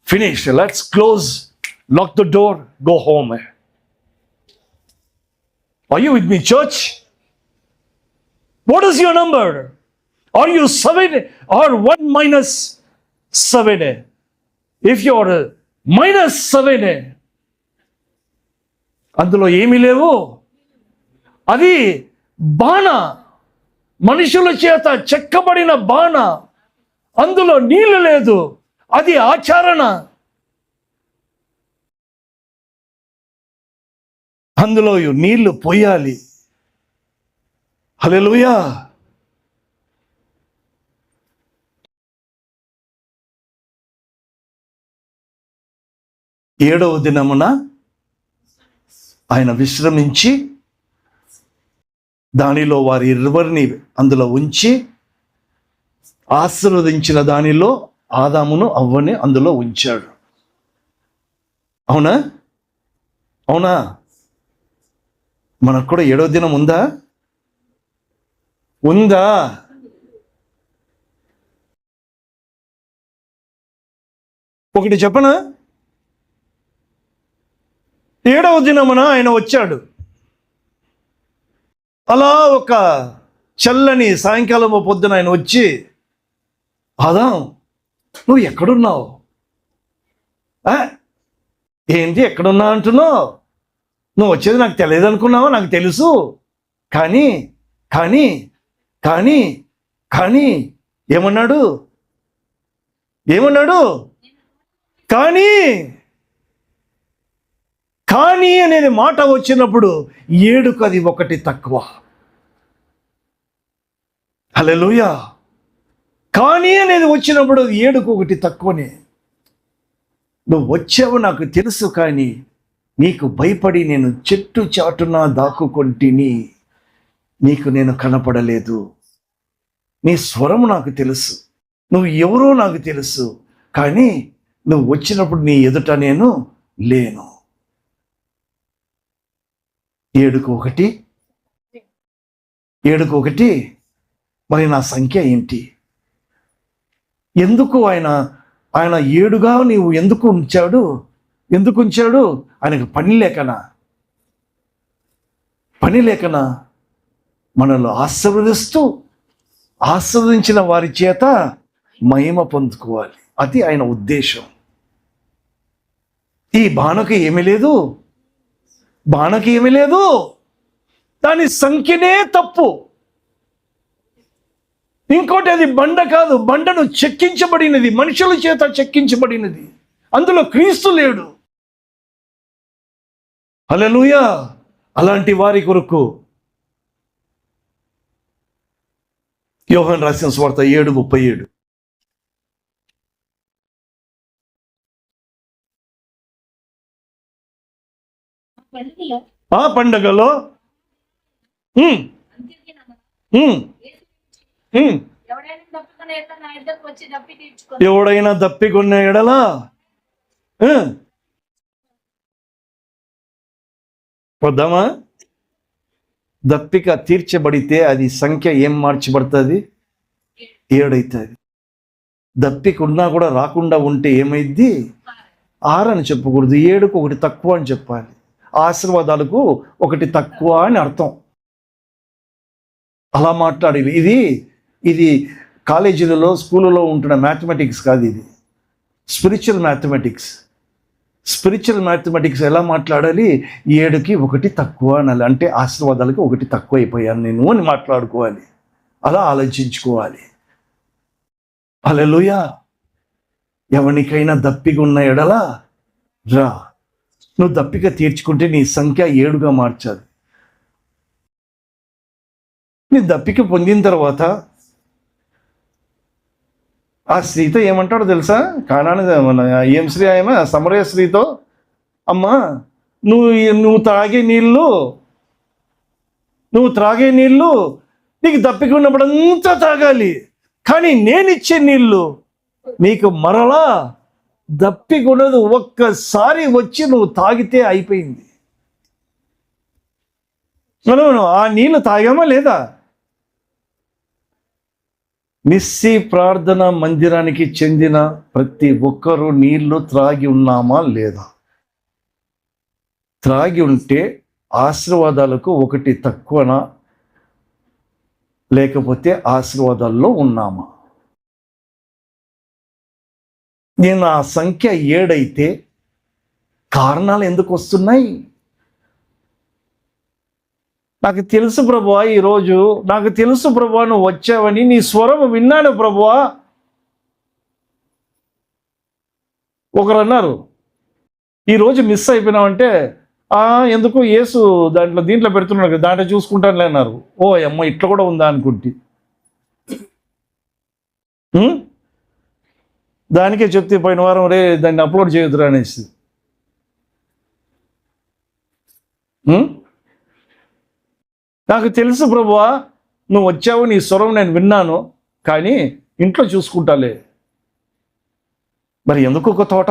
Finish, let's close, lock the door, go home. Are you with me, church? What is your number? Are you 7 or 1 minus 7? If you're -7, అందులో ఏమీ లేవు. అది బాణ, మనుషుల చేత చెక్కబడిన బాణ, అందులో నీళ్లు లేదు, అది ఆచరణ. అందులో నీళ్లు పోయాలి. హల్లెలూయా. ఏడవ దినమున ఆయన విశ్రమించి దానిలో వారి 20ని అందులో ఉంచి ఆశీర్వదించిన దానిలో ఆదామును అవ్వని అందులో ఉంచాడు. అవునా? మనకు కూడా 7వ దినం ఉందా? ఒకటి చెప్పనా? 7వ దినమున ఆయన వచ్చాడు. అలా ఒక చల్లని సాయంకాలం పొద్దున ఆయన వచ్చి, ఆదాం నువ్వు ఎక్కడున్నావు? ఏంటి ఎక్కడున్నా అంటున్నావు? నువ్వు వచ్చేది నాకు తెలియదు అనుకున్నావా? నాకు తెలుసు. కానీ కానీ కానీ కానీ ఏమన్నాడు? కానీ కానీ అనేది మాట వచ్చినప్పుడు 7కు అది 1 తక్కువ. హల్లెలూయా. కానీ అనేది వచ్చినప్పుడు 7కు 1 తక్కువనే. నువ్వు వచ్చావు నాకు తెలుసు, కానీ నీకు భయపడి నేను చెట్టు చాటున దాక్కుకొంటిని, నీకు నేను కనపడలేదు. నీ స్వరము నాకు తెలుసు, నువ్వు ఎవరో నాకు తెలుసు, కానీ నువ్వు వచ్చినప్పుడు నీ ఎదుట నేను లేను. 7కు 1 మరి నా సంఖ్య ఏంటి? ఎందుకు ఆయన 7గా నీవు ఎందుకు ఉంచాడు? ఆయనకు పని లేకనా? మనల్ని ఆశీర్వదించిన వారి చేత మహిమ పొందుకోవాలి. అది ఆయన ఉద్దేశం. ఈ బాణకు ఏమీ లేదు, దాని సంఖ్యనే తప్పు. ఇంకోటి, అది బండ కాదు, బండను చెక్కించబడినది, మనుషుల చేత చెక్కించబడినది. అందులో క్రీస్తు లేడు. హల్లెలూయా. అలాంటి వారి కొరకు యోహాను రాసిన సువార్త 7:37. ఆ పండగలో ఎవడైనా దప్పికొన్న ఎడలా వద్దామా? దప్పిక తీర్చబడితే అది సంఖ్య ఏం మార్చబడుతుంది? 7 అవుతుంది. దప్పిక ఉన్నా కూడా రాకుండా ఉంటే ఏమైద్ది? 6 అని చెప్పకూడదు, 7కు 1 తక్కువ అని చెప్పాలి. ఆశీర్వాదాలకు 1 తక్కువ అని అర్థం. అలా మాట్లాడేది. ఇది కాలేజీలలో స్కూళ్ళలో ఉంటున్న మ్యాథమెటిక్స్ కాదు, ఇది స్పిరిచువల్ మ్యాథమెటిక్స్. ఎలా మాట్లాడాలి? 7కి 1 తక్కువ అనాలి. అంటే ఆశీర్వాదాలకు 1 తక్కువ అయిపోయాను నేను అని మాట్లాడుకోవాలి. అలా ఆలోచించుకోవాలి. హల్లెలూయా. ఎవరికైనా దప్పిక ఉన్న ఎడలా రా. నువ్వు దప్పిక తీర్చుకుంటే నీ సంఖ్య 7గా మార్చాలి. నీ దప్పిక పొందిన తర్వాత ఆ స్త్రీతో ఏమంటాడో తెలుసా? కానాని ఏం స్త్రీ ఆమె? సమరయ స్త్రీతో, అమ్మా నువ్వు త్రాగే నీళ్ళు నీకు దప్పిక ఉన్నప్పుడంతా తాగాలి, కానీ నేనిచ్చే నీళ్ళు నీకు మరలా దప్పిక ఉండదు. ఒక్కసారి వచ్చి నువ్వు తాగితే అయిపోయింది. మనం ఆ నీళ్ళు తాగామా లేదా? నిస్సి ప్రార్థన మందిరానికి చెందిన ప్రతి ఒక్కరూ నీళ్లు త్రాగి ఉన్నామా లేదా? త్రాగి ఉంటే ఆశీర్వాదాలకు 1 తక్కువనా, లేకపోతే ఆశీర్వాదాల్లో ఉన్నామా? నేను ఆ సంఖ్య 7 అయితే కారణాలు ఎందుకు వస్తున్నాయి? నాకు తెలుసు ప్రభువా, ఈరోజు నాకు తెలుసు ప్రభువా నువ్వు వచ్చావని, నీ స్వరం విన్నాను ప్రభువా. ఒకరు అన్నారు, ఈరోజు మిస్ అయిపోయినావంటే, ఎందుకు యేసు దీంట్లో పెడుతున్నాడు కదా, దాంట్లో చూసుకుంటానులే అన్నారు. ఓ అమ్మ, ఇట్లా కూడా ఉందా అనుకుంటే. దానికే చెప్తే పోయిన వారం, రే దాన్ని అప్లోడ్ చేయొద్దురా అనేసి. నాకు తెలుసు ప్రభువా నువ్వు వచ్చావు, నీ స్వరం నేను విన్నాను, కానీ ఇంట్లో చూసుకుంటాలే. మరి ఎందుకు ఒక తోట?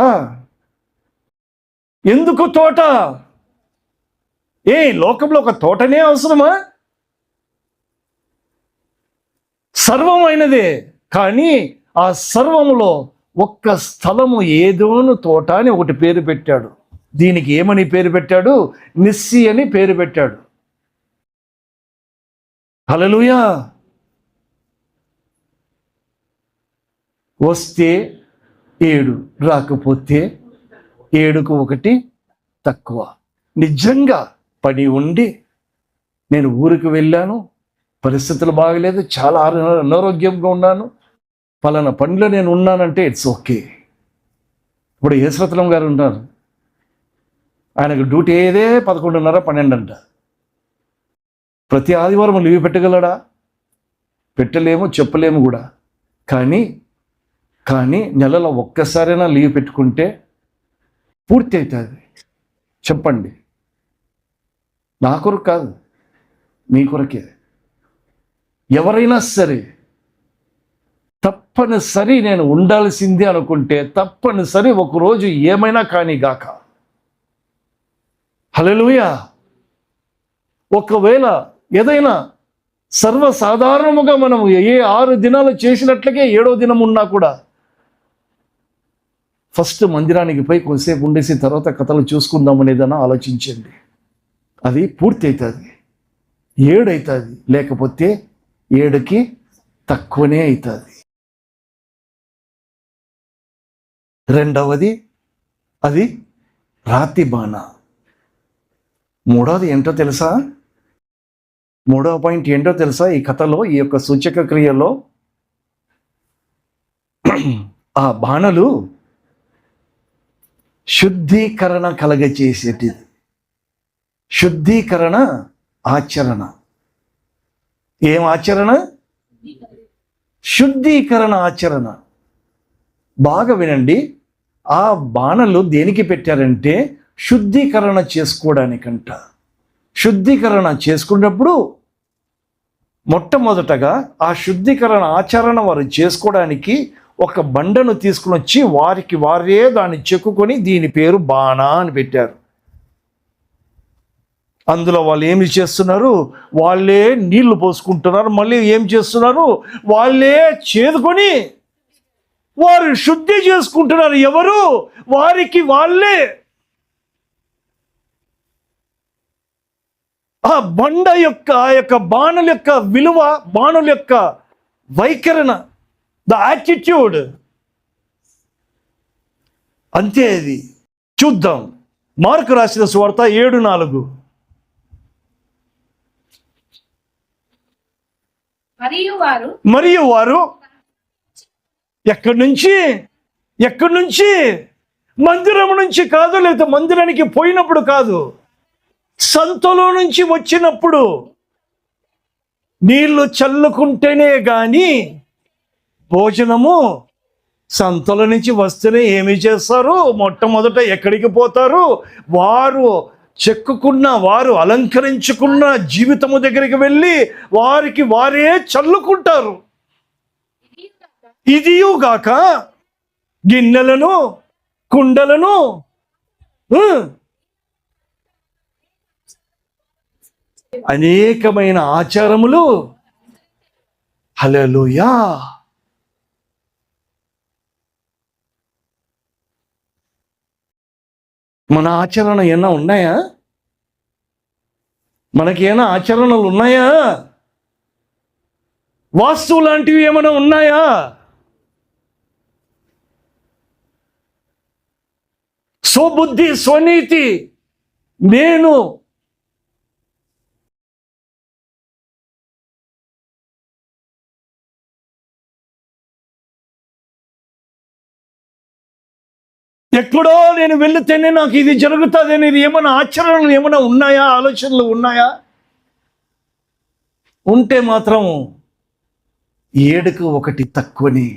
లోకంలో ఒక తోటనే అవసరమా? సర్వమైనదే, కానీ ఆ సర్వములో ఒక్క స్థలము ఏదోను తోట అని ఒకటి పేరు పెట్టాడు. దీనికి ఏమని పేరు పెట్టాడు? నిస్సి అని పేరు పెట్టాడు. హల్లెలూయా. వస్తే 7, రాకపోతే 7కు 1 తక్కువ. నిజంగా పని ఉండి నేను ఊరికి వెళ్ళాను, పరిస్థితులు బాగలేదు, చాలా అనారోగ్యంగా ఉన్నాను, పలానా పనిలో నేను ఉన్నానంటే ఇట్స్ ఓకే. ఇప్పుడు యేసరత్నం గారు ఉన్నారు, ఆయనకు డ్యూటీ ఏదే 11:30, 12 అంట. ప్రతి ఆదివారం లీవ్ పెట్టగలడా? పెట్టలేము, చెప్పలేము కూడా. కానీ నెలలో ఒక్కసారైనా లీవ్ పెట్టుకుంటే పూర్తి అవుతుంది. చెప్పండి, నా కొరకు కాదు, మీ కొరకే. ఎవరైనా సరే తప్పనిసరి నేను ఉండాల్సిందే అనుకుంటే తప్పనిసరి ఒకరోజు ఏమైనా కానీ గాక. హల్లెలూయా. ఒకవేళ ఏదైనా సర్వసాధారణముగా మనం 6 దినాలు చేసినట్లకే 7వ దినం ఉన్నా కూడా ఫస్ట్ మందిరానికి పోయి కొంతసేపు ఉండేసి తర్వాత కథలు చూసుకుందాం అనేదన్నా ఆలోచించండి. అది పూర్తి అవుతుంది. 7 అవుతుంది, లేకపోతే 7కి తక్కువనే అవుతుంది. రెండవది అది రాతి బాణ. మూడవది ఏంటో తెలుసా? మూడవ పాయింట్ ఏంటో తెలుసా? ఈ కథలో, ఈ యొక్క సూచక క్రియలో ఆ బాణలు శుద్ధీకరణ కలగచేసేటిది. శుద్ధీకరణ ఆచరణ. ఏం ఆచరణ? శుద్ధీకరణ ఆచరణ. బాగా వినండి. ఆ బాణలు దేనికి పెట్టారంటే శుద్ధీకరణ చేసుకోవడానికంట. శుద్ధీకరణ చేసుకున్నప్పుడు మొట్టమొదటగా ఆ శుద్ధీకరణ ఆచరణ వారు చేసుకోవడానికి ఒక బండను తీసుకుని వచ్చి వారికి వారే దాన్ని చెక్కుకొని దీని పేరు బాణ అని పెట్టారు. అందులో వాళ్ళు ఏమి చేస్తున్నారు? వాళ్ళే నీళ్లు పోసుకుంటున్నారు. మళ్ళీ ఏం చేస్తున్నారు? వాళ్ళే చేదుకొని వారు శుద్ధి చేసుకుంటున్నారు. ఎవరు? వారికి వాళ్ళే. ఆ బండ యొక్క, ఆ యొక్క బాణుల యొక్క విలువ, బాణుల యొక్క వైఖరణ, ద యాటిట్యూడ్ అంతే. అది చూద్దాం. మార్కు రాసిన సువార్త 7:4. మరియు వారు ఎక్కడి నుంచి? మందిరం నుంచి కాదు, లేదా మందిరానికి పోయినప్పుడు కాదు, సంతలో నుంచి వచ్చినప్పుడు. నీళ్లు చల్లుకుంటేనే గాని భోజనము. సంతల నుంచి వస్తేనే ఏమి చేస్తారు? మొట్టమొదట ఎక్కడికి పోతారు? వారు చెక్కుకున్న, వారు అలంకరించుకున్న జీవితము దగ్గరికి వెళ్ళి వారికి వారే చల్లుకుంటారు. ఇదియుగాక గిన్నెలను, కుండలను, అనేకమైన ఆచారములు. హల్లెలూయా. మన ఆచరణ ఏమైనా ఉన్నాయా? మనకి ఏమైనా ఆచరణలు ఉన్నాయా? వాస్తువు లాంటివి ఏమైనా ఉన్నాయా? స్వబుద్ధి, స్వనీతి, నేను ఎక్కడో నేను వెళితేనే నాకు ఇది జరుగుతుంది అనేది ఏమైనా ఆచరణలు ఏమైనా ఉన్నాయా? ఆలోచనలు ఉన్నాయా? ఉంటే మాత్రం 7కు 1 తక్కువని.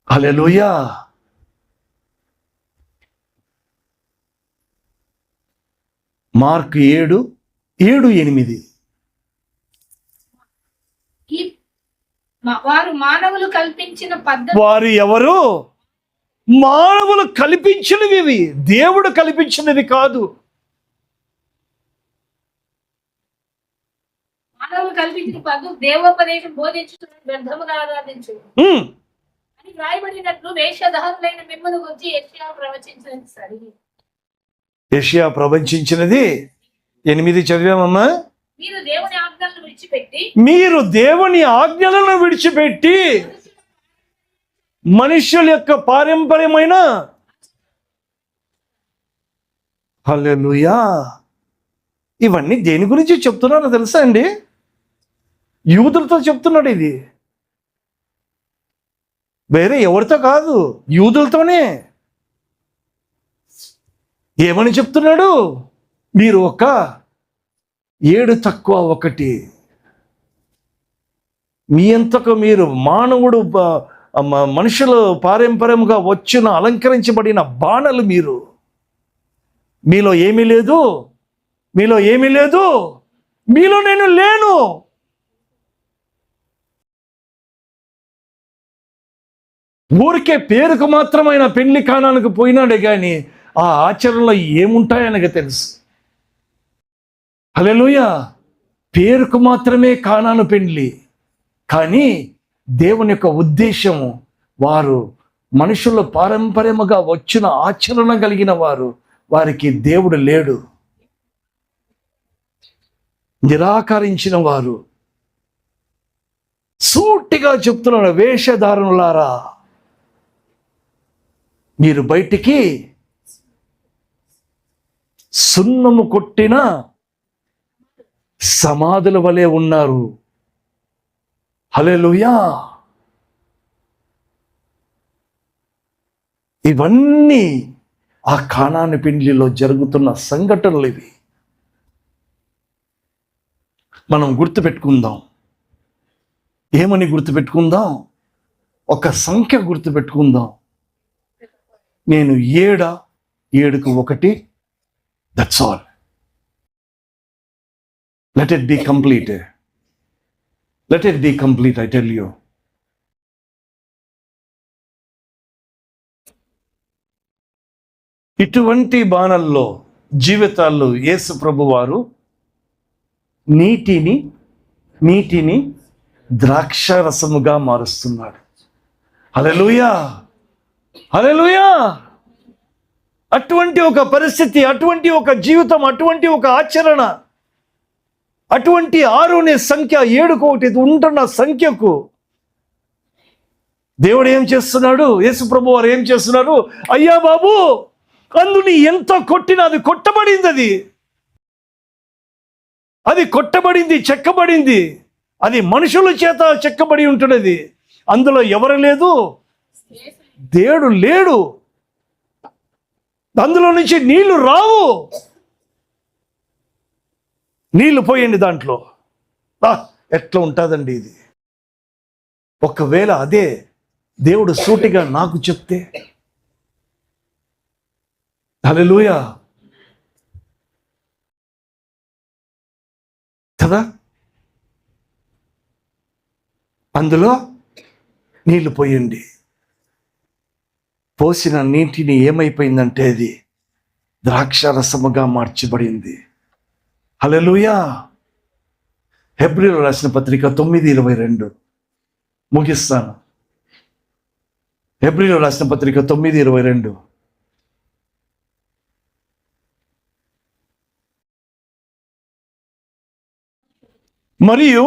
హల్లెలూయా. మార్కు 7:8. వారు మానవులు కల్పించిన పద్ధతి. వారు ఎవరు? మానవులు కల్పించినవి ఇవి, దేవుడు కల్పించినది కాదు. మానవులు కల్పించిన పద్ధతి దేవోపదేశం బోధించు, వ్యర్థముగా ఆరాధించు రాయబడినట్లు వేషధారులైన మిమ్మల్ని గురించి యెషయా ప్రవచించినది సరిగి. యెషయా ప్రవచించినది 8 చదివామమ్మా. మీరు దేవుని ఆజ్ఞలను విడిచిపెట్టి మీరు దేవుని ఆజ్ఞలను విడిచిపెట్టి మనుష్యుల యొక్క పారంపర్యమైన హల్లెలూయా. ఇవన్నీ దేని గురించి చెప్తున్నారో తెలుసా అండి? యూదులతో చెప్తున్నాడు ఇది, వేరే ఎవరితో కాదు, యూదులతోనే. ఏమని చెప్తున్నాడు? మీరు ఒక 7 తక్కువ 1, మీ అంతకు మీరు మానవుడు మనుషులు పారంపర్యంగా వచ్చిన అలంకరించబడిన బాణలు మీరు. మీలో ఏమీ లేదు, మీలో ఏమీ లేదు, మీలో నేను లేను. ఊరికే పేరుకు మాత్రమైన పెళ్లి కానానికి పోయినాడే కానీ ఆ ఆచరణలో ఏముంటాయనగా తెలుసు. హల్లెలూయా. పేరుకు మాత్రమే కానాను పెళ్లి, కానీ దేవుని యొక్క ఉద్దేశము వారు మనుషుల పారంపర్యముగా వచ్చిన ఆచరణ కలిగిన వారు, వారికి దేవుడు లేడు, నిరాకరించిన వారు. సూటిగా చెప్తున్నాడు, వేషధారులారా మీరు బయటికి సున్నము కొట్టిన సమాధుల వలె ఉన్నారు. హల్లెలూయా. ఇవన్నీ ఆ కానాను పెండ్లిలో జరుగుతున్న సంఘటనలు ఇవి. మనం గుర్తుపెట్టుకుందాం. ఏమని గుర్తుపెట్టుకుందాం? ఒక సంఖ్య గుర్తుపెట్టుకుందాం. నేను 7కు 1, that's all. Let it be complete. Let it be complete, I tell you. ఇటువంటి బాణల్లో జీవితాల్లో యేసు ప్రభు వారు నీటిని ద్రాక్షారసముగా మారుస్తున్నాడు. హల్లెలూయా, హల్లెలూయా. అటువంటి ఒక పరిస్థితి, అటువంటి ఒక జీవితం, అటువంటి ఒక ఆచరణ, అటువంటి 6 అనే సంఖ్య 7కు 1 ఉంటున్న సంఖ్యకు దేవుడు ఏం చేస్తున్నాడు? యేసు ప్రభు వారు ఏం చేస్తున్నారు? అయ్యా బాబు, అందుని ఎంత కొట్టినా అది కొట్టబడింది, అది కొట్టబడింది, చెక్కబడింది. అది మనుషుల చేత చెక్కబడి ఉంటున్నది. అందులో ఎవరు లేదు, దేవుడు లేడు. అందులో నుంచి నీళ్లు రావు. నీళ్లు పోయండి దాంట్లో, ఎట్లా ఉంటుందండి ఇది? ఒకవేళ అదే దేవుడు సూటిగా నాకు చెప్తే, హల్లెలూయా కదా, అందులో నీళ్లు పోయండి. పోసిన నీటిని ఏమైపోయిందంటే అది ద్రాక్షారసముగా మార్చబడింది. హల్లెలూయా. హెబ్రీయులకు రాసిన పత్రిక 9:22 ముగిస్తాను. హెబ్రీయులకు రాసిన పత్రిక 9:22. మరియు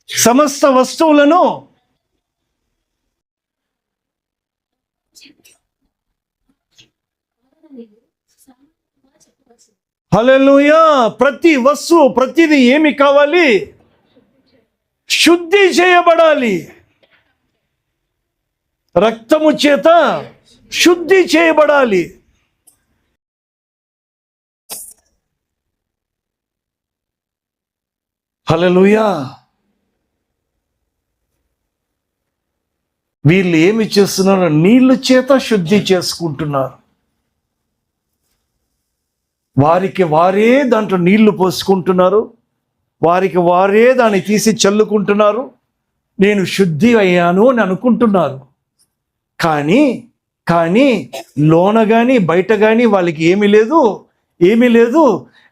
సమస్త వస్తువులను హల్లెలూయా. ప్రతి వస్తువు, ప్రతిది ఏమి కావాలి? శుద్ధి చేయబడాలి. రక్తము చేత శుద్ధి చేయబడాలి. హల్లెలూయా. వీళ్ళు ఏమి చేస్తున్నారు? నీళ్ళ చేత శుద్ధి చేసుకుంటున్నారు. వారికి వారే దాంట్లో నీళ్లు పోసుకుంటున్నారు, వారికి వారే దాన్ని తీసి చల్లుకుంటున్నారు. నేను శుద్ధి అయ్యాను అని అనుకుంటున్నారు. కానీ లోన కానీ బయట కానీ వాళ్ళకి ఏమీ లేదు.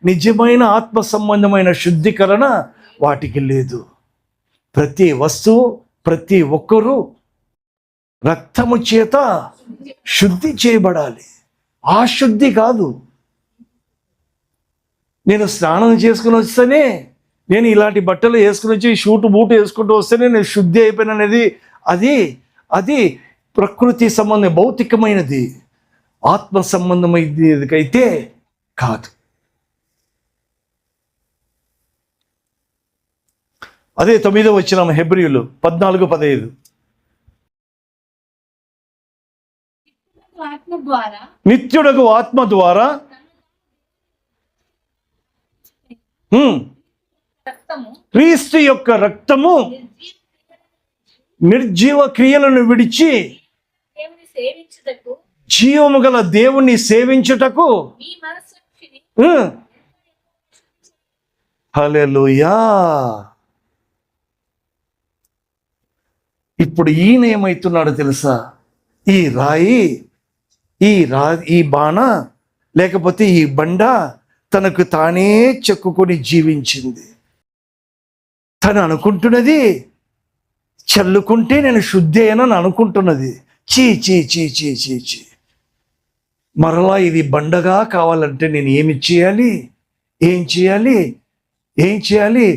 నిజమైన ఆత్మ సంబంధమైన శుద్ధీకరణ వాటికి లేదు. ప్రతి వస్తువు, ప్రతి ఒక్కరూ రక్తము చేత శుద్ధి చేయబడాలి. ఆ శుద్ధి కాదు నేను స్నానం చేసుకుని వస్తేనే, నేను ఇలాంటి బట్టలు వేసుకుని వచ్చి షూటు బూటు వేసుకుంటూ వస్తేనే నేను శుద్ధి అయిపోయిన అనేది అది ప్రకృతి సంబంధం భౌతికమైనది. ఆత్మ సంబంధమైనదికైతే కాదు. అదే 9వ వచనం హెబ్రీయులు 14:15. ఆత్మ ద్వారా నిత్యుడగు ఆత్మ ద్వారా రక్తము క్రీస్తు యొక్క రక్తము నిర్జీవ క్రియలను విడిచి దేవుని సేవించుటకు జీవము గల దేవుణ్ణి సేవించుటకు మీ మనస్సాక్షిని హల్లెలూయా. ఇప్పుడు ఈయన ఏమవుతున్నాడో తెలుసా? ఈ బాణ లేకపోతే ఈ బండ తనకు తానే చెక్కుకొని జీవించింది. తను అనుకుంటున్నది చల్లుకుంటే నేను శుద్ధి అయినని అనుకుంటున్నది. చీ చీ చీ చీ చీ చీ. మరలా ఇది బండగా కావాలంటే నేను ఏం చేయాలి?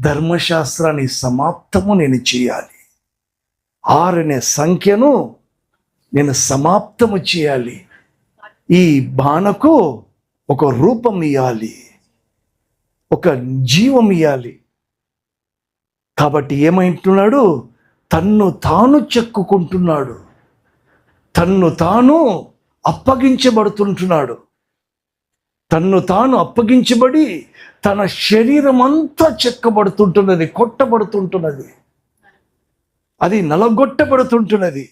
ధర్మశాస్త్రాన్ని సమాప్తము నేను చేయాలి. 6 అనే సంఖ్యను నేను సమాప్తము చేయాలి. ఈ బాణకు ఒక రూపం ఇవ్వాలి, ఒక జీవం ఇవ్వాలి. కాబట్టి ఏమంటున్నాడు? తన్ను తాను చెక్కుకుంటున్నాడు, తన్ను తాను అప్పగించబడుతుంటున్నాడు. తన్ను తాను అప్పగించబడి తన శరీరం అంతా చెక్కబడుతుంటున్నది, కొట్టబడుతుంటున్నది, అది నలగొట్టబడుతుంటున్నది.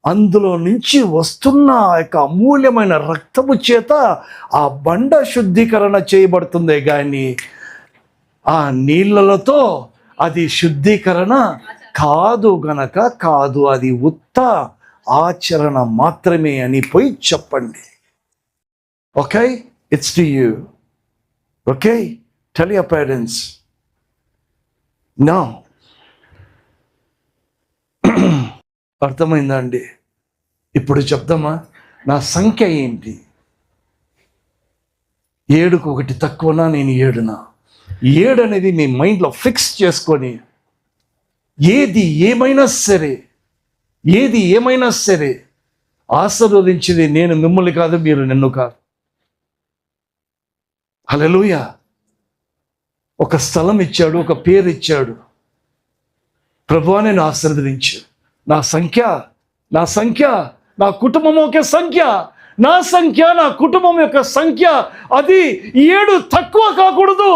అందులో నుంచి వస్తున్న ఆ యొక్క అమూల్యమైన రక్తము చేత ఆ బండ శుద్ధీకరణ చేయబడుతుంది. కానీ ఆ నీళ్ళలతో అది శుద్ధీకరణ కాదు గనక కాదు, అది ఉత్త ఆచరణ మాత్రమే అని పోయి చెప్పండి. Okay, it's to you. Okay, tell your parents now. అర్థమైందా అండి? ఇప్పుడు చెప్దామా నా సంఖ్య ఏంటి? 7కు 1 తక్కువనా, నేను 7నా? 7 అనేది మీ మైండ్లో ఫిక్స్ చేసుకొని ఏది ఏమైనా సరే ఆశీర్వదించేది నేను మిమ్మల్ని కాదు, మీరు నన్ను కాదు. హల్లెలూయా. ఒక స్థలం ఇచ్చాడు, ఒక పేరు ఇచ్చాడు. ప్రభువా నేను ఆశీర్వదించు. నా సంఖ్య నా కుటుంబం యొక్క సంఖ్య, నా కుటుంబం యొక్క సంఖ్య అది 7 తక్కువ కాకూడదు,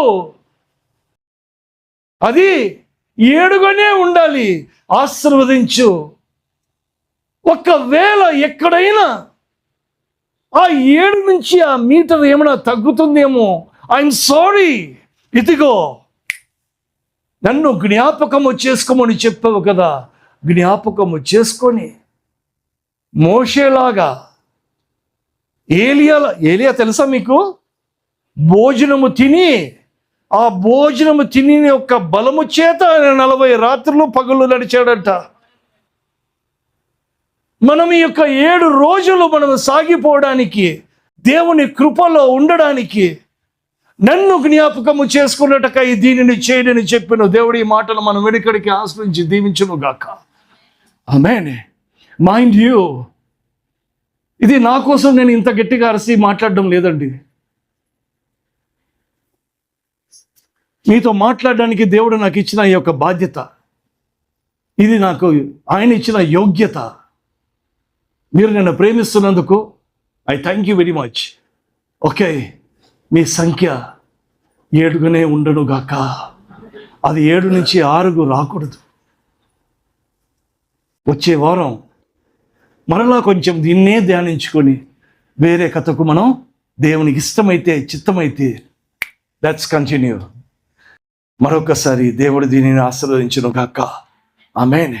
అది 7గానే ఉండాలి. ఆశీర్వదించు. ఒకవేళ ఎక్కడైనా ఆ 7 నుంచి ఆ మీటర్ ఏమైనా తగ్గుతుందేమో, ఐఎమ్ సారీ, ఇదిగో నన్ను జ్ఞాపకము చేసుకోమని చెప్పావు కదా, జ్ఞాపకము చేసుకొని మోషేలాగా ఏలియా తెలుసా మీకు? భోజనము తిని యొక్క బలము చేత 40 రాత్రులు పగలు నడిచాడట. మనం ఈ యొక్క 7 రోజులు మనం సాగిపోవడానికి, దేవుని కృపలో ఉండడానికి, నన్ను జ్ఞాపకము చేసుకున్నట్టుగా దీనిని చేయడని చెప్పిన దేవుడి మాటలు మనం వెనుకడికి ఆశ్రయించి దీవించును గాక. ఆమేన్. మైండ్ యూ, ఇది నా కోసం నేను ఇంత గట్టిగా అరసి మాట్లాడడం లేదండి. మీతో మాట్లాడడానికి దేవుడు నాకు ఇచ్చిన ఈ యొక్క బాధ్యత, ఇది నాకు ఆయన ఇచ్చిన యోగ్యత. మీరు నన్ను ప్రేమిస్తున్నందుకు I thank you very much. Okay, మీ సంఖ్య 7గానే ఉండను గాక. అది 7 నుంచి 6కు రాకూడదు. వచ్చే వారం మరలా కొంచెం దీన్నే ధ్యానించుకొని వేరే కథకు మనం దేవునికి ఇష్టమైతే చిత్తమైతే లెట్స్ కంటిన్యూ. మరొకసారి దేవుడు దీనిని ఆశీర్వదించును గాక. ఆమేన్.